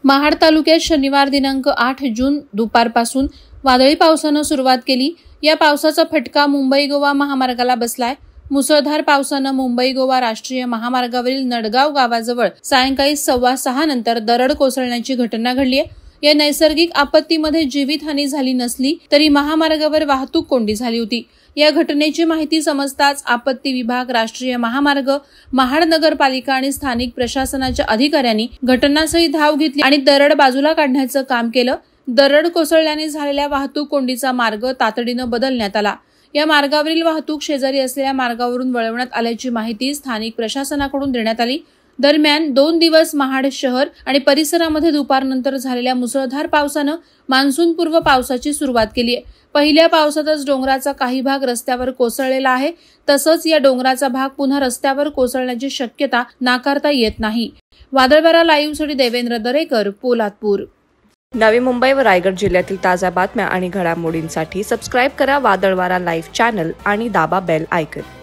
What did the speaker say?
महाड तालुक्यात शनिवार दिनांक 8 जून दुपारपासून वादळी पावसानं सुरुवात केली। या पावसाचा फटका मुंबई गोवा महामार्गाला बसलाय। मुसळधार पावसानं मुंबई गोवा राष्ट्रीय महामार्गावरील नडगाव गावाजवळ सायंकाळी 6:15 नंतर दरड कोसळण्याची घटना घडली आहे। या नैसर्गिक आपत्तीमध्ये जीवितहानी झाली नसली तरी महामार्गावर वाहतूक कोंडी झाली होती। या घटनेची माहिती समजताच आपत्ती विभाग, राष्ट्रीय महामार्ग, महाड नगरपालिका आणि स्थानिक प्रशासनाच्या अधिकाऱ्यांनी घटनास्थळी धाव घेतली आणि दरड बाजूला काढण्याचं काम केलं। दरड कोसळल्याने झालेल्या वाहतूक कोंडीचा मार्ग तातडीनं बदलण्यात आला। या मार्गावरील वाहतूक शेजारी असलेल्या मार्गावरून वळवण्यात आल्याची माहिती स्थानिक प्रशासनाकडून देण्यात आली। दरम्यान 2 दिवस महाड शहर आणि परिसरामध्ये दुपारनंतर झालेल्या मुसळधार पावसानं मान्सूनपूर्व पावसाची सुरुवात केली आहे। पहिल्या पावसातच डोंगराचा काही भाग रस्त्यावर कोसळलेला आहे। तसंच या डोंगराचा भाग पुन्हा रस्त्यावर कोसळण्याची शक्यता नाकारता येत नाही। वादळवारा लाईव्हसाठी देवेंद्र दरेकर, पोलादपूर। नवी मुंबई व रायगड जिल्ह्यातील ताज्या बातम्या आणि घडामोडींसाठी सबस्क्राईब करा वादळवारा लाईव्ह चॅनल आणि दाबा बेल आयकॉन।